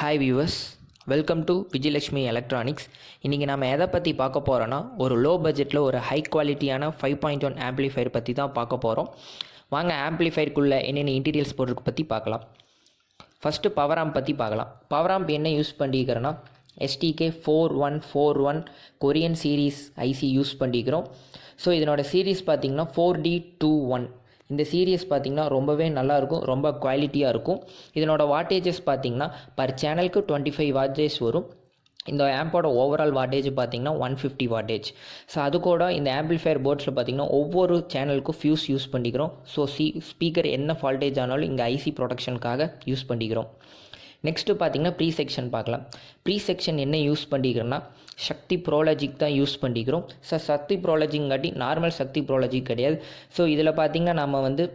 Hi viewers, welcome to Vijayalakshmi electronics. இன்றைக்கி நம்ம எதை பற்றி பார்க்க போகிறோன்னா, ஒரு லோ பட்ஜெட்டில் ஒரு ஹை குவாலிட்டியான 5.1 ஆம்ப்ளிஃபையர் பற்றி தான் பார்க்க போகிறோம். வாங்க ஆம்ப்ளிஃபையருக்குள்ளே என்னென்ன இன்டீரியல்ஸ் போடுறதுக்கு பற்றி பார்க்கலாம். ஃபஸ்ட்டு பவர் ஆம்ப் பற்றி பார்க்கலாம். பவர் ஆம்ப் என்ன யூஸ் பண்ணிக்கிறேன்னா, STK 4141 Korean series IC use பண்ணிக்கிறோம். ஸோ இதனோட சீரீஸ் பார்த்திங்கன்னா 4D21. இந்த சீரீஸ் பார்த்திங்கன்னா ரொம்பவே நல்லாயிருக்கும், ரொம்ப குவாலிட்டியாக இருக்கும். இதனோட வாட்டேஜஸ் பார்த்திங்கன்னா பர் சேனலுக்கு 25 வாட்டேஜ் வரும். இந்த ஆம்போட ஓவரால் வாட்டேஜ் பார்த்திங்கன்னா 150 வாட்டேஜ். ஸோ அது கூட இந்த ஆம்பிளிஃபையர் போர்ட்ஸில் பார்த்திங்கன்னா ஒவ்வொரு சேனலுக்கும் ஃபியூஸ் யூஸ் பண்ணிக்கிறோம். ஸோ ஸ்பீக்கர் என்ன ஃபால்டேஜ் ஆனாலும் இங்கே ஐசி ப்ரொடக்ஷனுக்காக யூஸ் பண்ணிக்கிறோம். நெக்ஸ்ட்டு பார்த்திங்கன்னா ப்ரீ செக்ஷன் பார்க்கலாம். ப்ரீ செக்ஷன் என்ன யூஸ் பண்ணிக்கிறோன்னா, சக்தி ப்ரோலாஜிக் தான் யூஸ் பண்ணிக்கிறோம். ஸோ சக்தி ப்ரோலாஜிங்காட்டி நார்மல் சக்தி ப்ரோலாஜிக் கிடையாது. ஸோ இதில் பார்த்திங்கன்னா நம்ம வந்து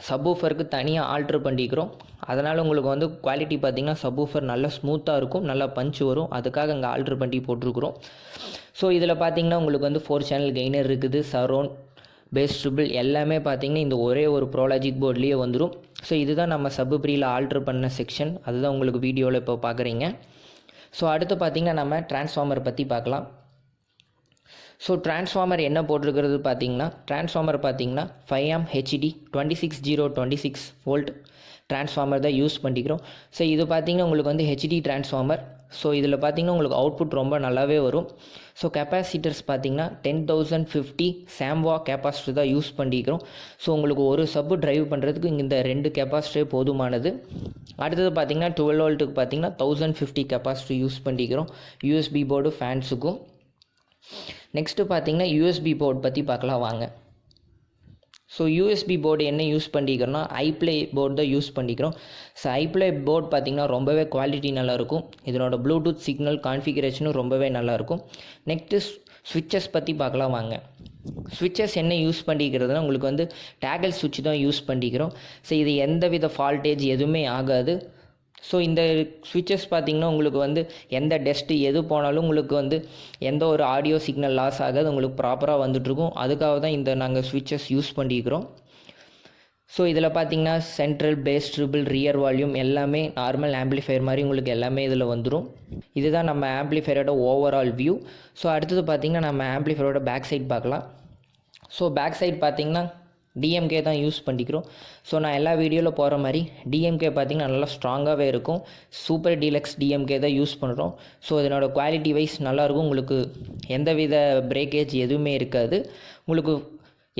சப்வூஃபருக்கு தனியாக ஆல்ட்ரு பண்ணிக்கிறோம். அதனால் உங்களுக்கு வந்து குவாலிட்டி பார்த்திங்கன்னா சப்வூஃபர் நல்லா ஸ்மூத்தாக இருக்கும், நல்லா பஞ்ச் வரும். அதுக்காக இங்கே ஆல்ட்ரு பண்ணி போட்டிருக்கிறோம். ஸோ இதில் பார்த்திங்கன்னா உங்களுக்கு வந்து 4 சேனல் கெய்னர் இருக்குது, சரௌண்ட், பேஸ், ட்ரிபிள் எல்லாமே பார்த்திங்கன்னா இந்த ஒரே ஒரு ப்ரோலாஜிக் போர்ட்லேயே வந்துடும். ஸோ இதுதான் நம்ம சப்ப்ரீயில் ஆல்ட்ரு பண்ண செக்ஷன். அதுதான் உங்களுக்கு வீடியோவில் இப்போ பார்க்குறீங்க. ஸோ அடுத்து பார்த்திங்கன்னா நம்ம டிரான்ஸ்ஃபார்மர் பற்றி பார்க்கலாம். ஸோ டிரான்ஸ்ஃபார்மர் என்ன போட்டிருக்கிறது பார்த்திங்கன்னா, டிரான்ஸ்ஃபார்மர் பார்த்திங்கன்னா 5 ஆம்ப் HD 26026 வோல்ட் டிரான்ஸ்ஃபார்மர் தான் யூஸ் பண்ணிக்கிறோம். ஸோ இது பார்த்திங்கன்னா உங்களுக்கு வந்து HD டிரான்ஸ்ஃபார்மர். ஸோ இதில் பார்த்திங்கன்னா உங்களுக்கு அவுட்புட் ரொம்ப நல்லாவே வரும். ஸோ கெப்பாசிட்டர்ஸ் பார்த்திங்கன்னா 10050 சாம்வா கெப்பாசிட்டர் தான் யூஸ் பண்ணிக்கிறோம். ஸோ உங்களுக்கு ஒரு சப்பு ட்ரைவ் பண்ணுறதுக்கு இந்த 2 கெப்பாசிட்டரே போதுமானது. அடுத்தது பார்த்திங்கன்னா 12 வோல்ட்டுக்கு பார்த்திங்கன்னா 1050 கெப்பாசிட்டி யூஸ் பண்ணிக்கிறோம், USB போர்டு ஃபேன்ஸுக்கும். நெக்ஸ்ட்டு பார்த்திங்கன்னா USB போர்டு பற்றி பார்க்கலாம் வாங்க. ஸோ USB போர்டு என்ன யூஸ் பண்ணிக்கிறோன்னா, ஐப்ளே போர்டு தான் யூஸ் பண்ணிக்கிறோம். ஸோ ஐப்ளே போர்டு பார்த்திங்கன்னா ரொம்பவே குவாலிட்டி நல்லாயிருக்கும். இதனோட ப்ளூடூத் சிக்னல் கான்ஃபிகரேஷனும் ரொம்பவே நல்லாயிருக்கும். நெக்ஸ்ட்டு ஸ்விட்சஸ் பற்றி பார்க்கலாம் வாங்க. ஸ்விட்சஸ் என்ன யூஸ் பண்ணிக்கிறதுனா, உங்களுக்கு வந்து டேகல் சுவிட்ச் தான் யூஸ் பண்ணிக்கிறோம். ஸோ இது எந்தவித ஃபால்டேஜ் எதுவுமே ஆகாது. ஸோ இந்த ஸ்விட்சஸ் பார்த்திங்கன்னா உங்களுக்கு வந்து எந்த டஸ்ட்டு எது போனாலும் உங்களுக்கு வந்து எந்த ஒரு ஆடியோ சிக்னல் லாஸ் ஆகாது, உங்களுக்கு ப்ராப்பராக வந்துட்டுருக்கும். அதுக்காக தான் இந்த நாங்கள் ஸ்விட்சஸ் யூஸ் பண்ணிக்கிறோம். ஸோ இதில் பார்த்திங்கன்னா central, bass, treble, rear volume எல்லாமே நார்மல் ஆம்ப்ளிஃபையர் மாதிரி உங்களுக்கு எல்லாமே இதில் வந்துடும். இதுதான் நம்ம ஆம்ப்ளிஃபையரோட ஓவரால் வியூ. ஸோ அடுத்தது பார்த்திங்கன்னா நம்ம ஆம்ப்ளிஃபையரோட பேக் சைட் பார்க்கலாம். ஸோ பேக் சைட் பார்த்திங்கன்னா DMK தான் யூஸ் பண்ணிக்கிறோம். ஸோ நான் எல்லா வீடியோவில் போகிற மாதிரி DMK பார்த்திங்கன்னா நல்லா ஸ்ட்ராங்காகவே இருக்கும். சூப்பர் டீலக்ஸ் DMK தான் யூஸ் பண்ணுறோம். ஸோ இதனோட குவாலிட்டி வைஸ் நல்லாயிருக்கும். உங்களுக்கு எந்தவித பிரேக்கேஜ் எதுவுமே இருக்காது. உங்களுக்கு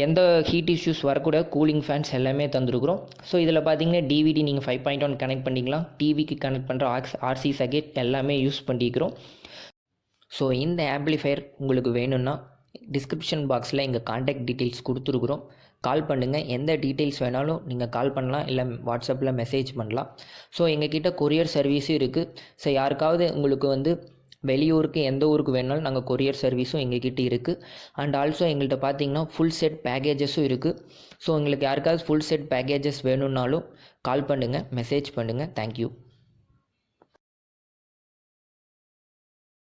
எந்த ஹீட் இஷ்யூஸ் வரக்கூட கூலிங் ஃபேன்ஸ் எல்லாமே தந்துருக்குறோம். ஸோ இதில் பார்த்திங்கன்னா DVD நீங்கள் 5.1 கனெக்ட் பண்ணிக்கலாம், டிவிக்கு கனெக்ட் பண்ணுற RC சர்க்யூட் எல்லாமே யூஸ் பண்ணிக்கிறோம். ஸோ இந்த ஆம்ப்ளிஃபையர் உங்களுக்கு வேணும்னா டிஸ்கிரிப்ஷன் பாக்ஸில் எங்கள் கான்டாக்ட் டீட்டெயில்ஸ் கொடுத்துருக்குறோம். கால் பண்ணுங்கள். எந்த டீட்டெயில்ஸ் வேணாலும் நீங்கள் கால் பண்ணலாம், இல்லை வாட்ஸ்அப்பில் மெசேஜ் பண்ணலாம். ஸோ எங்ககிட்ட கொரியர் சர்வீஸும் இருக்குது. ஸோ யாருக்காவது உங்களுக்கு வந்து வெளியூருக்கு எந்த ஊருக்கு வேணாலும் நாங்கள் கொரியர் சர்வீஸும் எங்ககிட்ட இருக்குது. அண்ட் ஆல்சோ எங்கள்கிட்ட பார்த்திங்கன்னா ஃபுல் செட் பேக்கேஜஸும் இருக்குது. ஸோ உங்களுக்கு யாருக்காவது ஃபுல் செட் பேக்கேஜஸ் வேணும்னாலும் கால் பண்ணுங்கள், மெசேஜ் பண்ணுங்கள். தேங்க்யூ.